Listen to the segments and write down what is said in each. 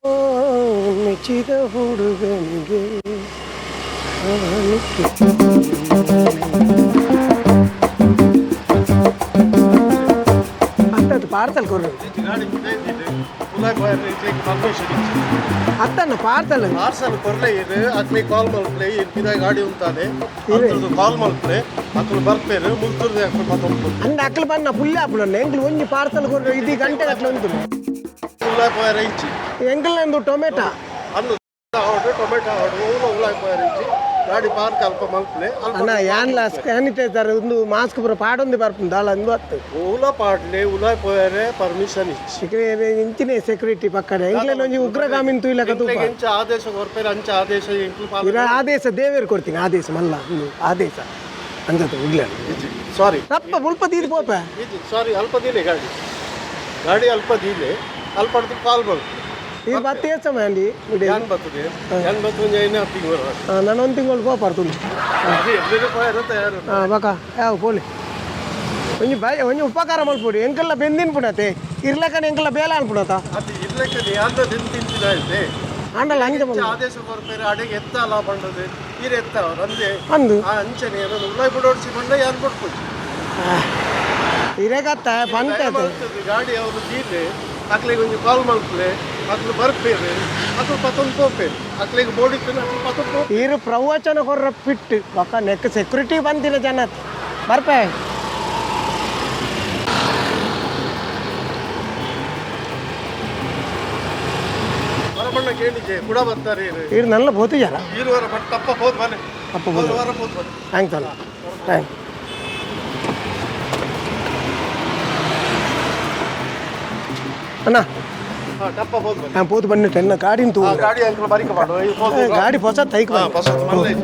ಮೆಚ್ಚಿದ ಹುಡುಗನಿಗೆ ಅಂತದ್ದು ಪಾರ್ಸಲ್ ಕೊಡ್ರಿ ಅತ್ತನ್ನ ಪಾರ್ಸಲ್ ಪಾರ್ಸಲ್ ಕೊರ್ಲೆ ಇರು ಅಕ್ಲಿ ಕಾಲ್ ಮಲ್ಪ್ಲೆ ಇರ್ಪಿದ ಗಾಡಿ ಉಂಟಾದೆ ಕಾಲ್ ಮಲ್ಪ್ಲೆ ಅಕ್ಲು ಬರ್ಪೇರು ಮುಲ್ತುರ್ದೆ ಅಕ್ಲು ಮತ್ತೊಂದು ಅಂದ ಅಕ್ಲು ಬನ್ನ ಪುಲ್ಲೆ ಹಾಪುಣ ಎಂಗ್ಲು ಒಂಜಿ ಪಾರ್ಸಲ್ ಕೊಡ್ರಿ ಇದು ಗಂಟೆ ಅಕ್ಲು ಉಂಟು ಇಂಚಿ ಎಂಗ್ಲಂದು ಟೊಮೆಟೊ ಅನ್ನು ಟೊಮೆಟೊ ಉಳ್ಳಾಯಿ ಗಾಡಿ ಪಾರ್ಕ್ ಅಲ್ಪ ಮಲ್ಪಲೆ ಅಣ್ಣ ಯಾನ್ಲ ಸ್ಯಾನಿಟೈಸರ್ ಒಂದು ಮಾಸ್ಕ್ ಪೂರ ಪಾಡೊಂದು ಬರ್ಪುಂಡು ಅಲ್ಲ ಅಂದು ಅತ್ತು ಉಲ ಪಾಡ್ಲೆ ಉಲಾಯ್ ಪೋಯರೆ ಪರ್ಮಿಷನ್ ಇಚ್ಚಿ ಇಂಚಿನ ಸೆಕ್ಯೂರಿಟಿ ಪಕ್ಕನೆ ಎಂಗ್ಲೇನು ಒಂಜಿ ಉಗ್ರಗಾಮಿನ್ ತುಯ್ಲಕ ತೂಪ ಇಂಚ ಆದೇಶ ಕೊರ್ಪೇರು ಅಂಚ ಆದೇಶ ಆದೇಶ ದೇವೇರು ಕೊಡ್ತೀನಿ ಆದೇಶ ಮಲ್ಲ ಆದೇಶ ಅಂಜತ್ತು ಉಗ್ಲೇನು ಸಾರಿ ತಪ್ಪ ಮುಲ್ಪ ತೀರು ಪೋಪ ಸಾರಿ ಅಲ್ಪ ದಿಲೆ ಗಾಡಿ ಅಲ್ಪ ದಿಲೆ ಅಲ್ಪ ಕಾಲ್ ಬಂತು ಇದು ಬತ್ತೆ ಎಷ್ಟು ಸಮಯ ಅಂಡಿ ಏನು ಬರ್ತದೆ ಏನು ಬರ್ತದೆ ತಿಂಗಳು ನಾನು ಒಂದು ತಿಂಗಳು ಪೋಪಾರ್ತು ಹಾಂ ಬಕ ಯಾವ ಪೋಲಿ ಒಂಜಿ ಬಾಯ್ ಒಂಜಿ ಉಪಕಾರ ಮಲ್ಪೊಡಿ ಎಂಕಲ್ಲ ಬೆಂದಿನ ಪುಣತೆ ಇರ್ಲಕನ ಎಂಕಲ್ಲ ಬೇಲ ಅನ್ಪುಣತ ಅದು ಇರ್ಲಕ್ಕೆ ಯಾವ್ದು ತಿಂತಿದ್ದೆ ಆಂಡಲ್ಲ ಹಂಗೆ ಆದೇಶ ಕೊರ್ಪೇರು ಅಡಿಗೆ ಎತ್ತಲ್ಲ ಬಂದದು ನೀರು ಎತ್ತವ ಅಂದೆ ಅಂದು ಅಂಚನೆ ಏನದು ಉಳ್ಳಾಯಿ ಬಿಡೋಡ್ಸಿ ಬಂದ ಯಾರು ಕೊಟ್ಬಿಟ್ಟು ಇರೇಗತ್ತ ಬಂತ ಗಾಡಿ ಅವರು ತೀರ್ಲೆ ಅಕ್ಲಿಗೆ ಒಂದು ಕಾಲ್ ಮಲ್ಪಲೆ ಅಕ್ಲು ಬರ್ಪೇರು ಅಕ್ಲು ಪತ್ತೊಂದು ಪೋಪೇರು ಅಕ್ಲಿಗೆ ಬೋಡಿತ್ತು ಅಕ್ಲು ಪತ್ತೊಂದು ಇರು ಪ್ರವಚನ ಕೊರ್ರ ಪಿಟ್ಟು ಬಕ್ಕ ನೆಕ್ ಸೆಕ್ಯೂರಿಟಿ ಬಂದಿಲ್ಲ ಜನ ಬರ್ಪೆ ಬಣ್ಣ ಕೇಳಿದ್ದೆ ಕೂಡ ಬರ್ತಾರೆ ಇರು ನಲ್ಲ ಬೋತು ಜನ ಈರುವಾರ ಬಟ್ ತಪ್ಪ ಹೋದ್ ಬನ್ನಿ ಅಪ್ಪ ಬೋದು ವಾರ ಹೋದ್ ಬನ್ನಿ ಥ್ಯಾಂಕ್ಸ್ ಅಲ್ಲ ಥ್ಯಾಂಕ್ ಅಣ್ಣ ಟಪ್ಪ ಹೋದ್ ಬನ್ನಿ ಹಾಂ ಪೋತು ಬನ್ನಿ ಟೆನ್ನ ಗಾಡಿನ ತೂ ಗಾಡಿ ಅಂಕಲ್ ಬರಿಕ ಮಾಡು ಗಾಡಿ ಹೊಸ ತೈಕ್ ಫಸ್ಟ್ ಮಲ್ಲೆ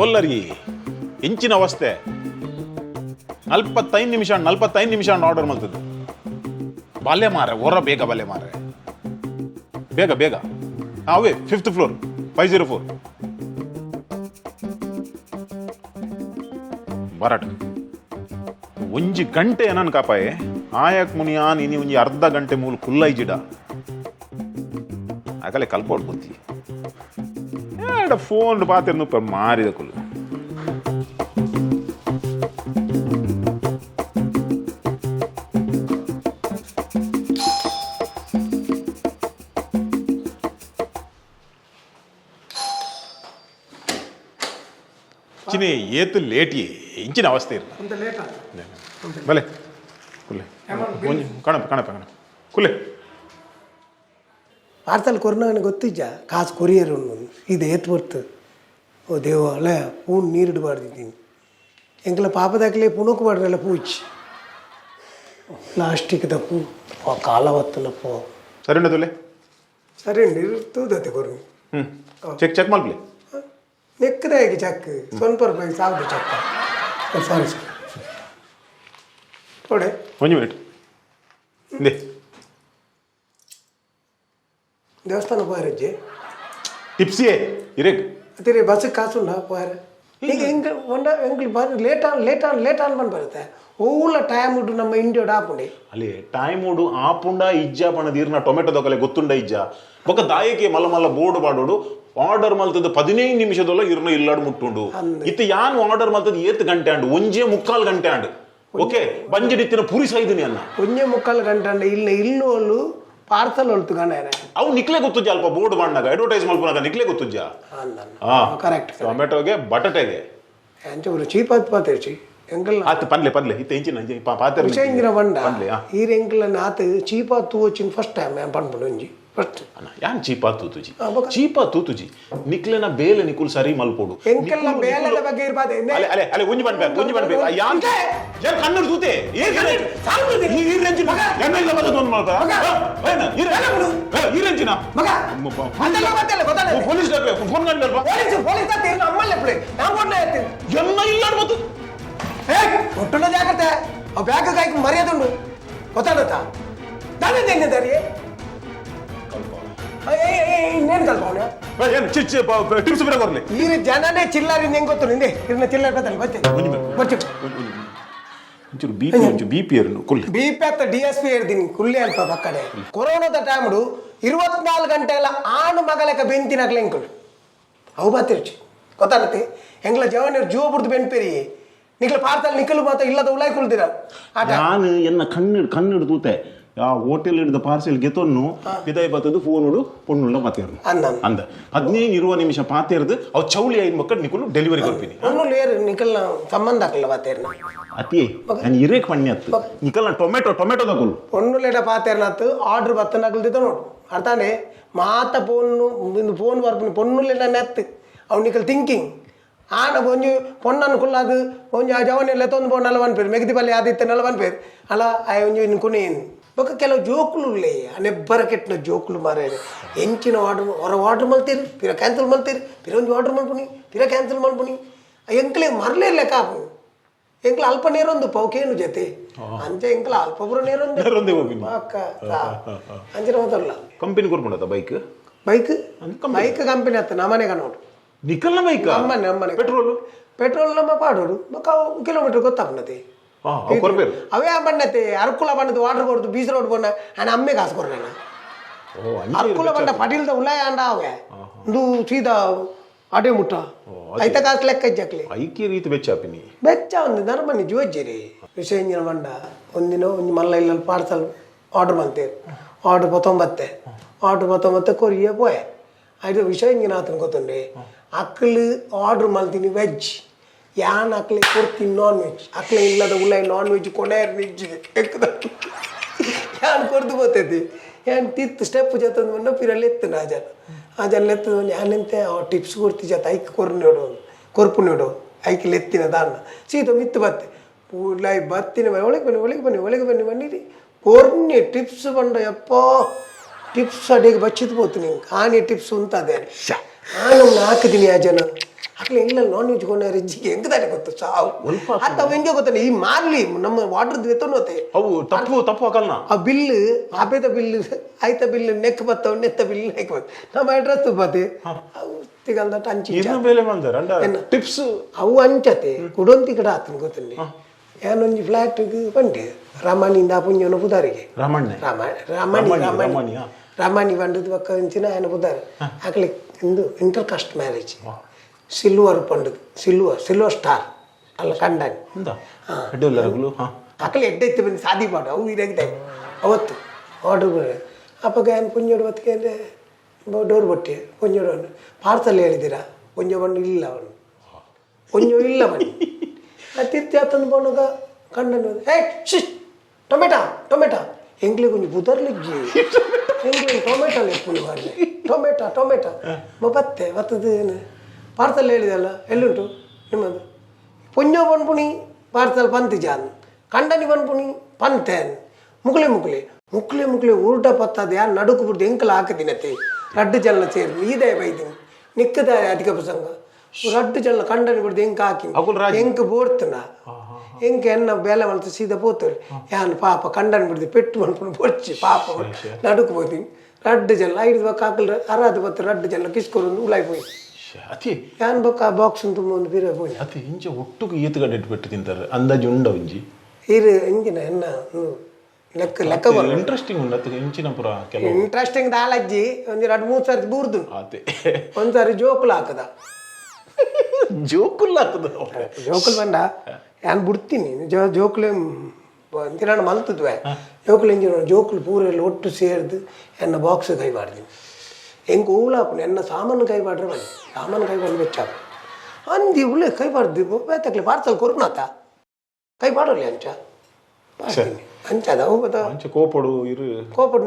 ಓಲ್ಲರಿ ಇಂಚಿನ ಅವಸ್ಥೆ 45 ನಿಮಿಷ ಆರ್ಡರ್ ಮಾಡ್ತದೆ ಬಾಲ್ಯ ಮಾರೆ ಹೊರ ಬೇಗ ಬಾಲ್ಯ ಮಾರೆ ಬೇಗ ಅವೇ 5th ಫ್ಲೋರ್ 504 ಬರಾಟ ಒಂಜಿ ಗಂಟೆ ಏನನ್ ಕಾಪಾಯೆ ಆಯಕ್ ಮುನಿಯಾನ್ ಇನಿ ಒಂಜಿ ಅರ್ಧ ಗಂಟೆ ಮೂಲ ಕುಲ್ಲೈ ಜಿಡ ಆಗಲೇ ಕಲ್ಪೋಡ್ ಬುದ್ಧಿ ಫೋನ್ ಪಾತಿರ್ನು ಮಾರಿದ ಕುಲ್ಲು ಇಂಚಿನ ಏತು ಲೇಟ್ ಇಂಚಿನ ಅವಸ್ಥೆ ಇರಲ್ಲ ಬಲೆ ಕುಲ್ಲೆ ಕಣಪ ಕುಲ್ಲೆ ಪಾರ್ಸಲ್ ಕೊರೋನಾ ಗೊತ್ತಿಜ್ಜ ಕಾಸು ಕೊರಿಯರ್ ಇದು ಏತ್ ಬರ್ತು ಓ ದೇವ ಅಲ್ಲ ಪೂಣ್ ನೀರಿಡಬಾರ್ದಿದ್ದೀನಿ ಎಂಕಲ ಪಾಪದಾಗಲೇ ಪುಣಕ್ಕೆ ಬಾಡ್ರಲ್ಲ ಪೂಚ್ ಪ್ಲಾಸ್ಟಿಕ್ ಪೂ ಕಾಲ ಹೊತ್ತಲ್ಲಪ್ಪ ಸರಿ ತೊಲೆ ಸರಿ ನೀರು ತೂದತ್ತೆ ಕೊರು ಚೆಕ್ ಮಾಡ್ಲಿ ನೆಕ್ಕದಾಗಿ ಚಕ್ ಸ್ವಲ್ಪ ರೂಪಾಯಿ ಸಾಕು ಚಕ್ಕ ಸಾರಿ ಸರ್ ಕೊಡೆ ಒಂದು ಮಿನಿಟ್ ದೇ ದೇವಸ್ಥಾನ ಹೋಯರಜ್ಜೆ ಟಿಪ್ಸಿಯೇ ಇರೇಕ್ ಅದೇ ಬಸ್ ಕಾಸುಂಡ ಹೋಯರ ಈಗ ಹೆಂಗೆ ಒಂಡ ಹೆಂಗೆ ಬಂದು ಲೇಟ್ ಆನ್ ಬಂದು ಬರುತ್ತೆ ಓಲ ಟೈಮ್ ಉಂಟು ನಮ್ಮ ಇಂಡಿಯೋಡ್ ಆಪುಂಡಿ ಅಲ್ಲಿ ಟೈಮ್ ಉಡು ಆಪುಂಡ ಇಜ್ಜ ಪಣದ ಇರ್ನ ಟೊಮೆಟೊ ದೊಕಲೆ ಗೊತ್ತುಂಡ ಇಜ್ಜ ಬೊಕ್ಕ ದಾಯಕ್ಕೆ ಮಲ್ಲ ಬೋರ್ಡ್ ಬಾಡೋಡು ಆರ್ಡರ್ ಮಲ್ತದ 15 ನಿಮಿಷದೊಲ್ಲ ಇರ್ನ ಇಲ್ಲಾಡು ಮುಟ್ಟುಂಡು ಇತ್ತು ಯಾನ್ ಆರ್ಡರ್ ಮಲ್ತದ 8 ಗಂಟೆ ಅಂಡು 1.25 ಗಂಟೆ ಅಂಡು ಓಕೆ ಬಂಜಡಿತ್ತಿನ ಪೂರಿ ಸಾಯ್ದಿನಿ ಅನ್ನ 1.25 ಗಂಟೆ ಅಂಡ ಇಲ್ಲೋಲು ಪಾರ್ಸಲ್ ಹೊಲ್ತು ಗಣ ಅವು ನಿಕ್ಲೆ ಗೊತ್ತುಜ್ಜ ಅಲ್ಪ ಬೋರ್ಡ್ ಮಾಡಾಗ ಅಡ್ವರ್ಟೈಸ್ ಮಲ್ಪನಾಗ ನಿಕ್ಲೆ ಗೊತ್ತುಜ್ಜ ಕರೆಕ್ಟ್ ಟೊಮೆಟೊಗೆ ಬಟಾಟೆಗೆ ಚೀಪ್ ಪಾತೇರ್ಚಿ ಎಂಕಲ್ ಆತ ಪನ್ಲೆ ಇತ್ತ ಇಂಚಿನ ಪಾತ್ರೆ ವಿಷಯ ಬಂಡ ಈ ಎಂಕಲ್ ಆತ ಚೀಪಾ ತೂ వచ్చిన ಫಸ್ಟ್ ಟೈಮ್ ಪನ್ಪುಡು ಒಂಜಿ ಫಸ್ಟ್ ಯಾನ್ ಚೀಪಾ ತೂತುಜಿ ನಿಕ್ಲೆನ ಬೇಲೆ ನಿಕುಲ್ ಸರಿ ಮಲ್ಪೋಡು ಎಂಕಲ್ನ ಬೇಲೆದ ಬಗ್ಗೆ ಇರ್ಬಾದೆ ಅಲೆ ಒಂಜಿ ಬನ್ಬೇಕು ಯಾನ್ ಯಾನ್ ಕನ್ನಡ ತೂತೆ ಈ ರೇಂಜ್ ಮಗ ಎನ್ನಲ್ಲ ಬದೊಂದು ಮಗ ಏನ ಈ ರೇಂಜಿನ ಮಗ ಅದೆಲ್ಲ ಗೊತ್ತಲ್ಲ ಪೊಲೀಸ್ ಫೋನ್ ಮಾಡ್ಲಲ್ವಾ ಪೊಲೀಸ್ ಅಂತ ಏನು ಅಮ್ಮಲ್ಲ ಪ್ಲೇ ನಾನು ಫೋನ್ ಮಾಡ್ತೀನಿ ಎನ್ನ ಇಲ್ಲ ಮತ್ತು ಒಟ್ಟುನ ಜಾಗ್ರತೆ ಆ ಬ್ಯಾಗ್ ಕಾಯ್ಕ ಮರ್ಯಾದೆ ಉಂಡು ಗೊತ್ತಾಡುತ್ತಾ ನಾನೇ ತೆಂಗಿದ್ದಾರೆ ಇನ್ನೇನು ಕಲ್ಪವನ ಏನು ಚಿಚ್ಚ ಟಿಪ್ಸ್ ಬೇರೆ ಬರಲಿ ಈ ಜನನೇ ಚಿಲ್ಲರಿ ಹೆಂಗೆ ಗೊತ್ತು ನಿಂದೆ ಇರ್ನ ಚಿಲ್ಲರ್ ಬತ್ತಲ್ಲ ಬರ್ತೇನೆ ಬರ್ತೀವಿ ಒಂಚೂರು ಬಿ ಪಿ ಇರು ಕುಲ್ಲೆ BP ಅತ್ತ DSP ಹೇಳ್ತೀನಿ ಕುಳ್ಳಿ ಅಲ್ಪ ಪಕ್ಕಡೆ ಕೊರೋನಾದ ಟೈಮ್ಡು 24 ಗಂಟೆಗಳ ಆಣು ಮಗಲಕ ಬೆಂತಿನಾಗ್ಲ ಎಂಕುಳು ಅವು ಬಾತಿರ್ಚಿ ಗೊತ್ತಾಗತ್ತೆ ಎಂಗ್ಲ ಜವಾನಿಯರು ಜೀವ ಬಿಡ್ದು ಬೆನ್ಪೇರಿ ನಿಕ್ಲ ಪಾರ್ಸಲ್ ನಿಕ್ಕಲು ಮಾತ್ರ ಇಲ್ಲದ ಉಲಾಯ್ ಕುಳ್ದಿರ ನಾನು ಎನ್ನ ಕಣ್ಣಿಡು ತೂತೆ ಆ ಹೋಟೆಲ್ ಹಿಡಿದ ಪಾರ್ಸೆಲ್ ಗೆತೊನ್ನು ಪಿದಾಯಿ ಬತ್ತದು ಫೋನುಡು ಪೊಣ್ಣುಳ್ಳ ಮಾತೇರು ಅಂದ 15-20 ನಿಮಿಷ ಪಾತೇರ್ದು ಅವು ಚೌಳಿ ಐದು ಮಕ್ಕಳು ನಿಕ್ಕಲು ಡೆಲಿವರಿ ಕೊಡ್ತೀನಿ ಪೊಣ್ಣುಳ್ಳು ಏರು ನಿಕ್ಕಲ್ನ ಸಂಬಂಧ ಹಾಕಲ್ಲ ಪಾತೇರ್ನ ಅತಿ ನಾನು ಇರೇಕ್ ಪಣ್ಣಿ ಅತ್ತು ನಿಕ್ಕಲ್ನ ಟೊಮೆಟೊ ತಗೊಳ್ಳು ಪೊಣ್ಣುಳ್ಳೆಡ ಪಾತೇರ್ನತ್ತು ಆರ್ಡರ್ ಬತ್ತನಾಗಲ್ದಿದ್ದ ನೋಡು ಅರ್ಥಾನೆ ಮಾತ ಫೋನ್ ಬರ್ಪುನಿ ಪೊಣ್ಣುಳ್ಳೆಡ ನೆತ್ತು ಅವು ನಿಕ್ಕಲ್ ಥಿಂಕಿಂಗ್ ಆನ ಒಂಜು ಪೊಣ್ಣನ್ನು ಕುಲ್ಲಾದು ಒಂಜು ಆ ಜವನೆಲ್ಲ ತೊಂದು ಪೋ ನಲವನ್ ಪೇರು ಮೆಗದಿ ಬಲ್ಲಿ ಆದಿತ್ಯ ನಲವನ್ ಪೇರು ಅಲ್ಲ ಆ ಒಂಜು ಇನ್ನು ಕುನೇನು ಬೊಕ್ಕ ಕೆಲವು ಜೋಕುಲು ಉಳ್ಳೇ ನೆಬ್ಬರ ಕೆಟ್ಟಿನ ಜೋಕುಲು ಮಾರೇರು ಎಂಚಿನ ಆರ್ಡರ್ ಮಲ್ತೀರಿ ಪಿರ ಕ್ಯಾನ್ಸಲ್ ಮಲ್ತೀರಿ ಪಿರ ಒಂಜು ಆರ್ಡರ್ ಮಲ್ಪುನಿ ಪಿರ ಕ್ಯಾನ್ಸಲ್ ಮಲ್ಪುನಿ ಎಂಕ್ಲೆ ಮರಲೇ ಲೆಕ್ಕ ಎಂಕ್ಲ ಅಲ್ಪ ನೇರೊಂದು ಪೌಕೇನು ಜೊತೆ ಅಂಚೆ ಎಂಕ್ಲ ಅಲ್ಪ ಪುರ ನೇರೊಂದು ಅಕ್ಕ ಅಂಚಿನ ಹೋದಲ್ಲ ಕಂಪನಿ ಕೊಡ್ಕೊಂಡ ಬೈಕ್ ಕಂಪನಿ ಆತ ನಮ್ಮನೆಗ ನೋಡು ನಿಕಲ್ನ ಬೈಕ್ ನಮ್ಮನೆ ಪೆಟ್ರೋಲ್ ನಮ್ಮ ಪಾಡೋಡು ಕಿಲೋಮೀಟರ್ ಗೊತ್ತಾಗ್ನತೆ ಅವೇ ಬಣ್ಣತೆ ಅರ್ಕುಲ ಬಣ್ಣದ ವಾಟರ್ ಕೊಡ್ದು ಬೀಚ್ ರೋಡ್ ಬಣ್ಣ ನಾನು ಅಮ್ಮೆ ಕಾಸು ಕೊಡ್ರೇನ ಅರ್ಕುಲ ಬಣ್ಣ ಪಟೀಲ್ದ ಉಲಾಯ ಅಂಡ ಅವೇ ಒಂದು ಸೀದಾ ಅಡೆ ಮುಟ್ಟ ಐತ ಕಾಸು ಲೆಕ್ಕ ಇಜ್ಜಕ್ಲಿ ಐಕ್ಯ ರೀತಿ ಬೆಚ್ಚ ಒಂದು ನರ್ಮನಿ ಜೋಜ್ಜಿರಿ ವಿಷಯ ಬಂಡ ಒಂದಿನ ಒಂದು ಮಲ್ಲ ಇಲ್ಲ ಪಾರ್ಸಲ್ ಆರ್ಡರ್ ಮಾಡ್ತೇವೆ ಆರ್ಡರ್ 19 ಕೊರಿಯ ಪೋಯೆ ಅದು ವಿಷಯ ಆತನ ಗೊತ್ತುಂಡೆ ಅಕ್ಕಲು ಆರ್ಡರ್ ಮಾಡ್ತೀನಿ ವೆಜ್ ಯಾನ್ ಅಕ್ಲೆ ಕೊಡ್ತೀನಿ ನಾನ್ ವೆಜ್ ಅಕ್ಲೆ ಇಲ್ಲದ ಉಳ್ಳಾಯಿ ನಾನ್ ವೆಜ್ ಕೊನೆಯರ್ ನಿಜ್ ಯಾನ್ ಕೊಡ್ದು ಬರ್ತೈತಿ ಯಾನ್ ತಿತ್ತು ಸ್ಟೆಪ್ ಜೊತೆ ಬಂದ ಪಿರಲ್ಲಿ ಎತ್ತನ ಆಜನ್ ಎತ್ತದ ಯಾನೆಂತೆ ಟಿಪ್ಸ್ ಕೊಡ್ತಿ ಜೊತೆ ಐಕ್ ಕೊರ್ಪು ನೋಡು ಐಕಿಲ್ ಎತ್ತಿನ ದಾನ ಸೀದಾ ಮಿತ್ತು ಬತ್ತೆ ಉಳ್ಳಾಯಿ ಬತ್ತಿನ ಒಳಗೆ ಬನ್ನಿ ಬನ್ನಿರಿ ಕೊರ್ನಿ ಟಿಪ್ಸ್ ಬಂಡ ಯಪ್ಪ ಟಿಪ್ಸ್ ಅಡಿಗೆ ಬಚ್ಚಿದ್ ಬೋತೀನಿ ಆನೆ ಟಿಪ್ಸ್ ಉಂಟದೆ ನಾನು ಹಾಕಿದ್ದೀನಿ ಆ ಜನ ಅಕ್ಲೆ ಇಲ್ಲ ನಾನ್ ವೆಜ್ ಕೊಂಡ ರಿಜ್ಜಿಗೆ ಹೆಂಗದಾನೆ ಗೊತ್ತು ಸಾವು ಅತ್ತ ಹೆಂಗೆ ಗೊತ್ತಾನೆ ಈ ಮಾರ್ಲಿ ನಮ್ಮ ವಾಟರ್ದು ಎತ್ತೋತೆ ಅವು ತಪ್ಪು ಹಾಕಲ್ಲ ಆ ಬಿಲ್ ಆಪೇದ ಬಿಲ್ ಆಯ್ತ ಬಿಲ್ ನೆಕ್ ಬತ್ತವ ನೆತ್ತ ಬಿಲ್ ನೆಕ್ ಬತ್ತ ನಮ್ಮ ಅಡ್ರೆಸ್ ಬತ್ತೆ ತಿಗಲ್ದ ಅಂಚಿ ಟಿಪ್ಸ್ ಅವು ಅಂಚತೆ ಕುಡೊಂತಿ ಕಡೆ ಆತನ ಗೊತ್ತಂడి ಏನೊಂದು ಫ್ಲಾಟ್ಗೆ ಬಂಡೆ ರಾಮಾನಿಂದ ಪುಂಜನ ಪುದಾರಿಗೆ ರಾಮಾನಿ ಬಂಡದ ಪಕ್ಕ ಅಂಚಿನ ಏನು ಪುದಾರ ಆಕಲೆ ಇಂದು ಇಂಟರ್ ಕಾಸ್ಟ್ ಮ್ಯಾರೇಜ್ ಸಿಲ್ವರ್ ಪಂಡದು ಸಿಲ್ವರ್ ಸ್ಟಾರ್ ಅಲ್ಲ ಕಂಡಾನಿ ಅಕ್ಕಲೆ ಎಡ್ಡೆತ್ತಿ ಬಂದು ಸಾದಿ ಮಾಡು ಅವು ಇದಾಗಿದೆ ಅವತ್ತು ಆರ್ಡ್ರ್ ಅಪ್ಪಾಗ ಏನು ಪುಂಜೋಡು ಹೊತ್ತಿಗೆ ಅಂದರೆ ಡೋರ್ ಬಟ್ಟೆ ಪುಂಜೋಡು ಪಾರ್ಸಲ್ ಹೇಳಿದ್ದೀರಾ ಪುಂಜ ಬಂದು ಇಲ್ಲ ಅವನು ಪುಂಜೋ ಇಲ್ಲ ಬನ್ನಿ ತಿರ್ತಿ ಆತಂದು ಬಂದಾಗ ಕಂಡನು ಟೊಮೆಟೊ ಎಂಗ್ಲಿ ಕೊಂಚ ಬುದರ್ಲಿಜ್ಜಿ ಎಂಗ್ಲಿ ಟೊಮೆಟೊ ಲೆಪ್ಪುನಿ ಮಾಡಿ ಟೊಮೆಟೊ ಬತ್ತೆ ಬತ್ತದು ಏನು ಪಾರ್ಸಲ್ ಹೇಳಿದಲ್ಲ ಎಲ್ಲುಂಟು ನಿಮ್ಮದು ಪುಂಜ ಬಂದ್ಪುಣಿ ಪಾರ್ಸಲ್ ಪಂತಿ ಜಾನ್ ಕಂಡನಿ ಬಂದ್ಪುಣಿ ಪಂತೇನ್ ಮುಕ್ಲೆ ಉಲ್ಟ ಪತ್ತದ ಯಾರು ನಡುಕು ಬಿಡ್ದು ಎಂಕಲ ಹಾಕಿದಿನತೆ ರಡ್ಡು ಜನ ಸೇರಿ ಈದೇ ಬೈದಿನಿ ನಿಕ್ಕದ ಅಧಿಕ ಪ್ರಸಂಗ ರಡ್ಡು ಜನ ಕಂಡನಿ ಬಿಡ್ದು ಎಂಕ ಹಾಕಿ ಎಂಕ ಬೋಡ್ತನ ಎಂಕ ಎನ್ನ ಬೇಲೆ ಮಲ್ತು ಸೀದಾ ಪೋತವ್ರಿ ಯಾನು ಪಾಪ ಕಂಡನ್ ಬಿಡ್ದು ಪೆಟ್ಟು ಮಾಡ್ಕೊಂಡು ಬೊಚ್ಚಿ ಪಾಪ ನಡುಕು ಹೋಗ್ತೀನಿ ರಡ್ಡು ಜನ 5 ಬಕ್ಕ ಹಾಕಲ್ ಅರಾದು ಬತ್ತು ರಡ್ಡು ಜನ ಕಿಸ್ಕೊಂಡು ಉಲಾಯ್ ಹೋಯ್ ಯಾನ್ ಬಕ್ಕ ಬಾಕ್ಸ್ ತುಂಬ ಒಂದು ಬೀರ ಹೋಯ್ ಅತಿ ಇಂಚ ಒಟ್ಟುಗೆ ಈತಗಡೆ ಇಟ್ಬಿಟ್ಟು ತಿಂತಾರೆ ಅಂದಾಜು ಉಂಡ ಒಂಜಿ ಇದು ಇಂಜಿನ ಎನ್ನ ಲೆಕ್ಕ ಇಂಟ್ರೆಸ್ಟಿಂಗ್ ಉಂಡು ಇಂಚಿನ ಪುರ ಕೆಲವು ಇಂಟ್ರೆಸ್ಟಿಂಗ್ ದಾಲಜ್ಜಿ ಒಂದು 2-3 ಸರ್ತಿ ಬೂರ್ದು ಒಂದ್ಸಾರಿ ಜೋಕುಲು ಹಾಕದ ಜೋಕುಲ್ ಬಂಡ ನಾನು ಬಿಡ್ತೀನಿ ಜೋಕುಲೆ ಇಂಚಿನ ಮಲ್ತದ್ವೆ ಜೋಕುಲು ಪೂರ ಎಲ್ಲ ಒಟ್ಟು ಸೇರಿದು ಎನ್ನ ಬಾಕ್ಸ್ ಕೈ ಮಾಡಿದೀನಿ ಹೆಂಗೆ ಊಳಾಪು ಎನ್ನ ಸಾಮಾನು ಕೈ ಮಾಡ್ರೆ ಬನ್ನಿ ಸಾಮಾನು ಕೈ ಮಾಡಿ ಬೆಚ್ಚಾಪು ಅಂದಿ ಉಳ್ಳೆ ಕೈ ಮಾಡ್ದು ಬೇತಕ್ಲೆ ಪಾರ್ಸಲ್ ಕೊರ್ನಾತ ಕೈ ಮಾಡೋಲ್ಲ ಅಂಚದ ಕೋಪಡು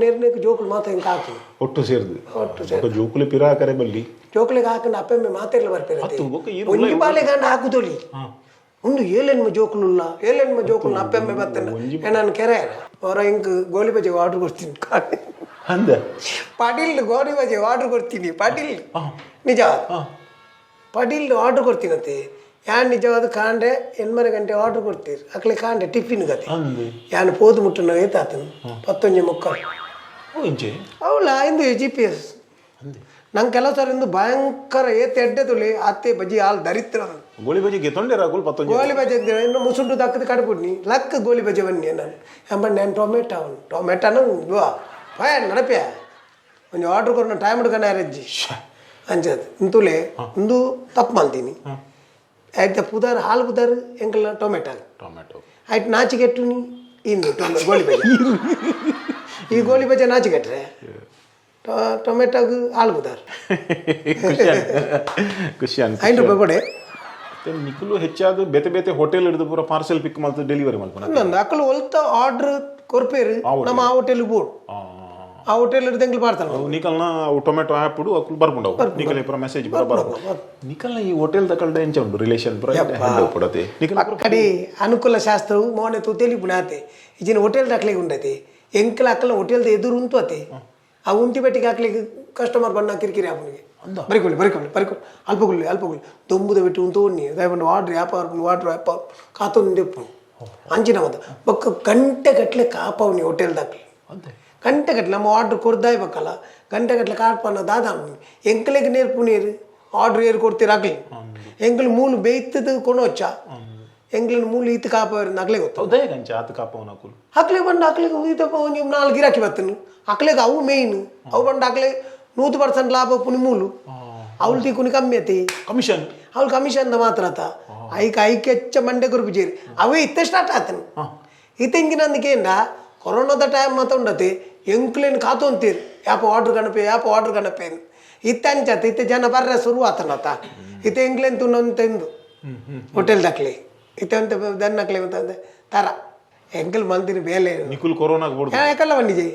ನೀರ್ನೇಕ ಜೋಕುಲು ಮಾತ ಹಿಂಗೆ ಹಾಕಿ ಒಟ್ಟು ಸೇರಿದು ಜೋಕುಲೆ ಪಿರಾಕರೆ ಬಲ್ಲಿ ಜೋಕುಲಿಗೆ ಹಾಕೊಂಡು ಅಪ್ಪೆಮ್ಮೆ ಮಾತೆಲ್ಲ ಬರ್ತಾರೆ ಒಂಜಿ ಬಾಲೆ ಗಂಡ ಹಾಕುದೊಲಿ ಒಂದು ಏಳೆನ್ಮ ಜೋಕುಲು ಅಪ್ಪೆಮ್ಮೆ ಬರ್ತೇನೆ ನಾನು ಕೆರೆ ಅವರ ಹಿಂಗೆ ಗೋಳಿ ಬಜೆ ಆರ್ಡ್ರ್ ಕೊಡ್ತೀನಿ ಪಡೀಲ್ ಗೋಳಿ ಬಜೆ ಆರ್ಡ್ರ್ ಕೊಡ್ತೀನಿ ಪಡೀಲ್ ನಿಜ ಪಡೀಲ್ ಆರ್ಡ್ರ್ ಕೊಡ್ತೀನತ್ತೆ ಯಾನ್ ನಿಜವಾದ ಕಾಂಡೆ 8 ಗಂಟೆ ಆರ್ಡ್ರ್ ಕೊಡ್ತೀರಿ ಅಕ್ಲೆ ಕಾಂಡೆ ಟಿಫಿನ್ ಗತಿ ಯಾನ್ ಪೋದು ಮುಟ್ಟನ ಏತಾತನು 11:45 ಅವಳ ಇಂದು GPS ನಂಗೆ ಕೆಲವು ಸರ್ ಇಂದು ಭಯಂಕರ ಏತೆ ಎಡ್ಡೆ ತುಳಿ ಅತ್ತೆ ಬಜ್ಜಿ ಹಾಲು ಧರಿತ್ರ ಗೋಳಿ ಬಜೆ ಗೆತ್ತೊಂಡೆ ರಾಗುಲ್ ಪತ್ತೊಂದು ಗೋಳಿ ಬಜೆ ಇನ್ನು ಮುಸುಂಡು ದಕ್ಕದ ಕಡ್ಬಿಡ್ನಿ ಲಕ್ಕ ಗೋಳಿ ಬಜೆ ಬನ್ನಿ ನಾನು ಎಂಬ ನಾನು ಟೊಮೆಟೋನು ಇವಾ ಪಾಯ ನಡಪೆ ಒಂದು ಆರ್ಡ್ರ್ ಕೊಡ ಟೈಮ್ ಹಿಡ್ಕೊಂಡು ಅರೆಜ್ಜಿ ಅಂಚದು ಇಂತುಲೆ ಒಂದು ತಪ್ಪು ಮಾಡ್ತೀನಿ ಆಯ್ತು ಪುದಾರ್ ಹಾಲು ಪುದಾರ್ ಎಂಕಲ್ನ ಟೊಮೆಟೊ ಆಯ್ತು ನಾಚಿಗೆಟ್ಟು ಇನ್ನು ಗೋಳಿ ಬಜೆ ಈ ಗೋಳಿ ಬಜೆ ನಾಚಿಗೆಟ್ರೆ ಟೊಮೆಟೊಗೆ ಹಾಲು ಪುದಾರ್ ಖುಷಿ ₹5 ಕೊಡೆ ನಿಖಲು ಹೆಚ್ಚಾದ ಬೇತೆ ಬೇತೆ ಹೋಟೆಲ್ ಹಿಡಿದು ಪೂರ ಪಾರ್ಸೆಲ್ ಪಿಕ್ ಮಾಡ್ತು ಡೆಲಿವರಿ ಮಾಡ್ಕೊಂಡು ನಂದು ಅಕ್ಕಲು ಹೊಲ್ತ ಆರ್ಡ್ರ್ ಕೊರ್ಪೇರು ನಮ್ಮ ಆ ಹೋಟೆಲ್ಗೆ ಬೋರ್ಡ್ ಆ ಹೋಟೆಲ್ ಹಿಡ್ದಂಗೆ ಮಾಡ್ತಾನೆ ನಿಕಲ್ನ ಟೊಮೆಟೊ ಆ್ಯಪ್ ಇಡು ಅಕ್ಕಲು ಬರ್ಕೊಂಡವು ನಿಕಲ್ ಪೂರ ಮೆಸೇಜ್ ನಿಕಲ್ನ ಈ ಹೋಟೆಲ್ ತಕಲ್ದ ಎಂಚ ಉಂಟು ರಿಲೇಷನ್ ಕೊಡತೆ ಕಡೆ ಅನುಕೂಲ ಶಾಸ್ತ್ರವು ಮೋನೆ ತೂತೇಲಿ ಬುಣಾತೆ ಈಜಿನ ಹೋಟೆಲ್ ದಾಖಲೆಗೆ ಉಂಡತೆ ಎಂಕಲ ಅಕ್ಕಲ ಹೋಟೆಲ್ದ ಎದುರು ಉಂಟು ಅತೆ ಆ ಉಂಟಿ ಬೆಟ್ಟಿಗೆ ಹಾಕ್ಲಿಕ್ಕೆ ಕಸ್ಟಮರ್ ಬಣ್ಣ ಕಿರಿಕಿರಿ ಆಪನಿಗೆ ಬರಿಕೊಳ್ಳಿ ಅಲ್ಪಗೊಳ್ಳಿ ದೊಂಬುದ ಬಿಟ್ಟು ಉಂಟು ಉಣ್ಣಿ ದಯಪಂಡು ವಾಟ್ರ್ ವ್ಯಾಪಾರ ಕಾತೊಂದು ಎಪ್ಪು ಅಂಚಿನ ಮತ ಬೊಕ್ಕ ಗಂಟೆ ಗಟ್ಟಲೆ ಕಾಪವನಿ ಹೋಟೆಲ್ ದಾಖಲೆ ಗಂಟೆ ಗಟ್ಟಲೆ ನಮ್ಮ ಆರ್ಡ್ರ್ ಕೊಡ್ದಾಯ್ಬೇಕಲ್ಲ ಗಂಟೆ ಗಟ್ಟಲೆ ಕಾಡ್ಪನ್ನ ದಾದ ಎಂಕಲೆಗೆ ನೇರ್ಪು ನೀರು ಆರ್ಡ್ರ್ ಏರು ಕೊಡ್ತೀರಾಗ್ಲಿ ಎಂಕಲ್ ಮೂಲು ಬೇಯ್ತದ ಕೊಣೋಚ್ಚ ಎಂಗ್ಲಿನ ಮೂಲು ಈತ ಕಾಪವ್ರ ನಕ್ಲೆ ಗೊತ್ತು ಅಕ್ಲೆ ಬಂದು ಅಕ್ಲೆಗೆ ಈತಪ್ಪ ಒಂದು 4 ಗಿರಾಕಿ ಬರ್ತನು ಅಕ್ಲೆಗೆ ಅವು ಮೇಯ್ನು ಅವು ಬಂದು ಅಕ್ಲೆ 100% ಲಾಭ ಪುನಿ ಮೂಲು ಅವಳು ತೀಕುನಿ ಕಮ್ಮಿ ಅತಿ ಕಮಿಷನ್ ಅವಳು ಕಮಿಷನ್ ಮಾತ್ರ ಆತ ಐಕೆ ಹೆಚ್ಚ ಮಂಡೆ ಗುರುಪಿಜೇರಿ ಅವೇ ಇತ್ತೆ ಸ್ಟಾರ್ಟ್ ಆತನು ಇತ್ತೆಂಗಿನಂದಿಕೇಂದ ಕೊರೋನಾದ ಟೈಮ್ ಮಾತ ಉಂಡತಿ ಎಂಕ್ಲೇನು ಕಾತು ಅಂತೀರಿ ಯಾಪ ಆರ್ಡ್ರ್ ಗಣಪೆ ಇತ್ತೆ ಅಂಚತ್ತೆ ಇತ್ತೆ ಜನ ಬರ್ರೆ ಶುರು ಆತನತ ಇತ್ತೆ ಎಂಕ್ಲೇನು ತುನ್ನೊಂತೆಂದು ಹೋಟೆಲ್ ದಾಕ್ಲೆ ಇತ್ತೆ ಅಂತ ದನ್ನಕ್ಲೆ ಅಂತಂದೆ ತರ ಎಂಕಲ್ ಮಂತಿನ ಬೇಲೆ ನಿಕುಲ್ ಕೊರೋನಾ ಯಾಕಲ್ಲ ಬಂದಿಜೆ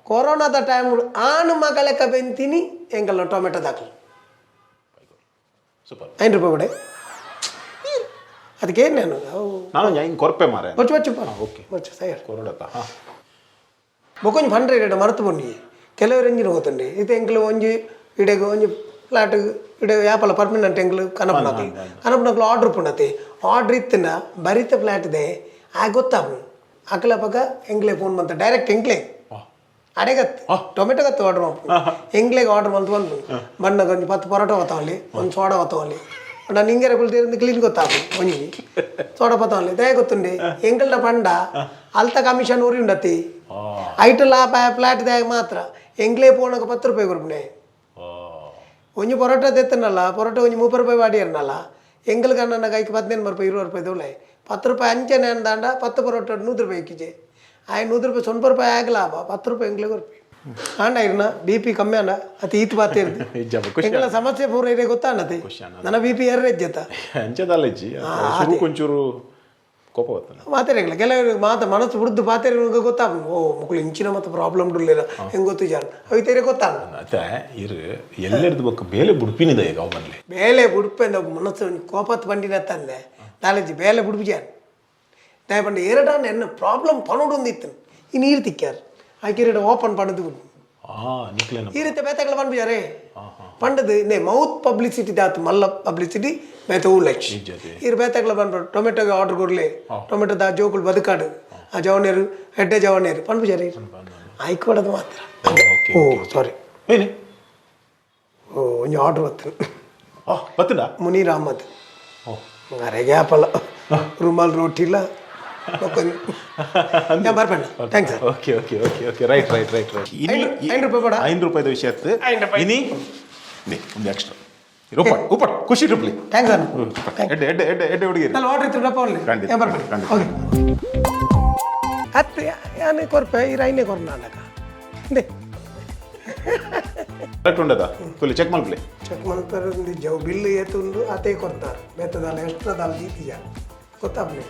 ಕೊರೋನಾದ ಟೈಮ್ ಆನು ಮಗಲೆಕ್ಕ ಬೆಂತೀನಿ ಎಂಕಲ್ ಟೊಮೆಟೊ ದಾಕ್ಲೆ ₹5 ಕೊಡೆ ಅದಕ್ಕೆ ನಾನು ಕೊರಪೆ ಮಾರೆ వచ్చి సైడ్ బొకొంచెం ఫండ్రే ఇడ మరతు పొండి ಕೆಲವರು ಎಂಜಿನ ಹೋತಂడి ಇದು ಎಂಕ್ಲು ಒಂಜಿ ಇಡೆಗೆ ಒಂಜಿ ಫ್ಲಾಟ್ ಇಡೆ ಯಾಪಲ ಪರ್ಮನೆಂಟ್ ಎಂಕ್ಲು ಕನಪನಕ್ಲು ಆರ್ಡ್ರ್ ಪುಂಡತಿ ಆರ್ಡ್ರ್ ಇತ್ತಿನ ಬರಿತ ಫ್ಲಾಟ್ದೆ ಆ ಗೊತ್ತಾಪು ಅಕ್ಕಲ ಪಕ್ಕ ಎಂಕ್ಲೆ ಫೋನ್ ಬಂತ ಡೈರೆಕ್ಟ್ ಎಂಕ್ಲೆ ಅಡೆಗತ್ತು ಟೊಮೆಟೊ ಗತ್ತು ಆರ್ಡ್ರ್ ಮಾಡ್ಕೊಂಡು ಎಂಕ್ಲೆಗೆ ಆರ್ಡ್ರ್ ಬಂತು ಬಂದು ಬಣ್ಣಗ ಒಂದು 10 ಪರೋಟ ಹೊತ್ತವಲ್ಲಿ ಒಂದು ಸೋಡಾ ಹೊತ್ತವಲ್ಲಿ ನಾನು ಹಿಂಗೆ ಕುಳಿತಿருந்து ಕ್ಲೀನ್ ಗೊತ್ತಾಪು ಒಂಜಿ ಸೋಡಾ ಪತ್ತವಲ್ಲಿ ದಯ ಗೊತ್ತುಂಡಿ ಎಂಕಲ್ನ ಪಂಡ ಅಲ್ತ ಕಮಿಷನ್ ಊರಿ ಉಂಡತಿ ಐಟಲ್ ಆ ಫ್ಲಾಟ್ ದಾಗ ಮಾತ್ರ ಎಂಗ್ಲೇ ಪೋಣಕ್ಕೆ ₹10 ಕೊಡ್ಬಿಣೆ ಒಂಜಿ ಪೊರೋಟ ತೆತ್ತನಲ್ಲ ಪೊರೋಟ ಒಂಜಿ ₹30 ವಾಡಿಯರ್ನಲ್ಲ ಎಂಗಲ್ಗೆ ನನ್ನ ಕೈಗೆ ₹15 ₹20 ದೋಳೆ ₹10 ಅಂಚನೆ ಅಂದಾಂಡ 10 ಪೊರೋಟ ₹100 ಇಕ್ಕಿಜೆ ಆಯ್ ₹100 ₹90 ಆಗ ಲಾಭ ₹10 ಎಂಗ್ಲೆ ಕೊರ್ಪಿ ಆಂಡ ಇರ್ನ BP ಕಮ್ಮಿ ಅನ್ನ ಅತಿ ಈತ್ ಬಾತಿರ್ದು ಎಂಗಲ ಸಮಸ್ಯೆ ಪೂರ ಇದೆ ಗೊತ್ತಾನತೆ ನನ್ನ BP ಎರ್ರೆಜ್ಜತ ಕೊಂಚೂರು ಕೋಪ ಮಾತಾಡಿಲ್ಲ ಕೆಲವರು ಮನಸ್ಸು ಹುಡ್ದು ಪಾತೇರಿ ಗೊತ್ತಾಗ ಓ ಮಕ್ಕಳು ಇಂಚಿನ ಮತ್ತೆ ಪ್ರಾಬ್ಲಮ್ ಇರಲಿಲ್ಲ ಹೆಂಗೆ ಗೊತ್ತು ಜಾರ ಅవి ತೇರೆ ಗೊತ್ತಾಗ ಇರು ಎಲ್ಲರದು ಬೊಕ್ಕ ಬೇಲೆ ಬುಡ್ಪಿನಿದೆ ಈಗ ಅವನಲ್ಲಿ ಬೇಲೆ ಬುಡ್ಪೆ ಮನಸ್ಸು ಕೋಪತ್ ಬಂಡಿನ ತಂದೆ ನಾಲೆಜ್ ಬೇಲೆ ಬುಡ್ಪಿ ಜಾರ ದಯಪಂಡು ಎರಡಾನ ಎನ್ನ ಪ್ರಾಬ್ಲಮ್ ಪನೋಡೊಂದಿತ್ತು ಈ ನೀರು ತಿಕ್ಕಾರು ಆಕೆ ಓಪನ್ ಪಣದು ಈ ರೀತಿ ಬೇತಗಳು ಬಂದ್ಬಿಜಾರೆ ಪಂಡದು ನೇ ಮೌತ್ ಪಬ್ಲಿಸಿಟಿ ದಾತು ಮಲ್ಲ ಪಬ್ಲಿಸಿಟಿ ಬೇತ ಊರ್ಲಕ್ಷ ಇರು ಬೇತಗಳು ಬಂದ್ಬಿಡು ಟೊಮೆಟೊಗೆ ಆರ್ಡರ್ ಕೊಡ್ಲಿ ಟೊಮೆಟೊದ ಜೋಕುಲು ಬದುಕಾಡು ಆ ಜವನೇರು ಹೆಡ್ಡೆ ಜವನೇರು ಪಂಡ್ಬಿಜಾರೆ ಆಯ್ಕೊಡೋದು ಮಾತ್ರ ಓ ಸಾರಿ ಓ ಒಂಜಿ ಆರ್ಡ್ರ್ ಬತ್ತನ ಮುನೀರ್ ಅಹಮದ್ ಅರೆ ಗ್ಯಾಪಲ್ಲ ರುಮಾಲ್ ರೋಟಿಲ್ಲ ಬರ್ಪಣ್ಣ ಥ್ಯಾಂಕ್ಸ್ ಸರ್ ಓಕೆ ರೈಟ್ ₹5 ವಿಷಯ ಇನಿ ಒಂದು ಎಕ್ಸ್ಟ್ರಾ ಉಪ್ಪಟ್ ಖುಷಿ ಟ್ರಿಪ್ಲಿ ಥ್ಯಾಂಕ್ಸ್ ಸರ್ ಎಡ್ಡೆ ಹುಡುಗಿರಿ ನಾನು ಆರ್ಡರ್ ಇತ್ತು ಡಪ್ಪ ಓಕೆ ಹತ್ತು ಯಾನೇ ಕೊರ್ಪೆ ಈ ರೈನೇ ಕೊರ್ ನಾನಕ ಇಂದೆ ಕರೆಕ್ಟ್ ಉಂಡದ ಫುಲ್ ಚೆಕ್ ಮಾಡ್ಲಿ ಚೆಕ್ ಮಾಡ್ತಾರೆ ಜವ್ ಬಿಲ್ ಏತುಂಡು ಅದೇ ಕೊಡ್ತಾರೆ ಬೇತದಾಲ ಎಷ್ಟ್ರದಾಲ ಜೀತಿಜ ಗೊತ್ತಾಗ್ಲಿ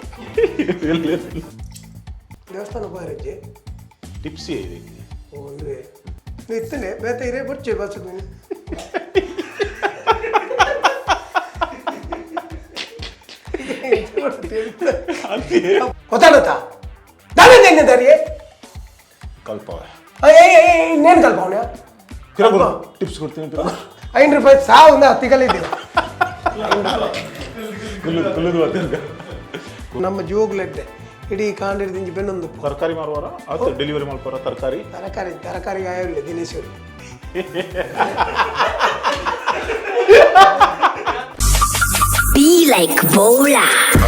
ದೇವಸ್ಥಾನ ಬಾರಜ್ಜೆ ಟಿಪ್ಸಿ ಓ ಅಂದರೆ ಇತ್ತನೆ ಬೇತ ಇರೇ ಬರ್ಚೆ ಬಸ್ ಗೊತ್ತಾಡುತ್ತಾ ನಾವೇನು ಹೆಂಗಿದ್ದಾರಿ ಕಲ್ಪವ ಇನ್ನೇನು ಕಲ್ಪವನ ಟಿಪ್ಸ್ ಕೊಡ್ತೀನಿ ₹5 ಸಾವು ಹತ್ತಿಗಲಿದ್ದೀವಿ ನಮ್ಮ ಜೋಗ್ಲೆಡ್ಡೆ ಇಡೀ ಕಾಂಡಿರ್ದಿಂಜಿ ಬೆನ್ನೊಂದು ತರಕಾರಿ ಮಾರುವಾರ ಅದು ಡೆಲಿವರಿ ಮಾಡ್ಕೋರ ತರಕಾರಿ ಆಯಲ್ಲ ದಿನೇಶ್ವರಿ Be like Bolar.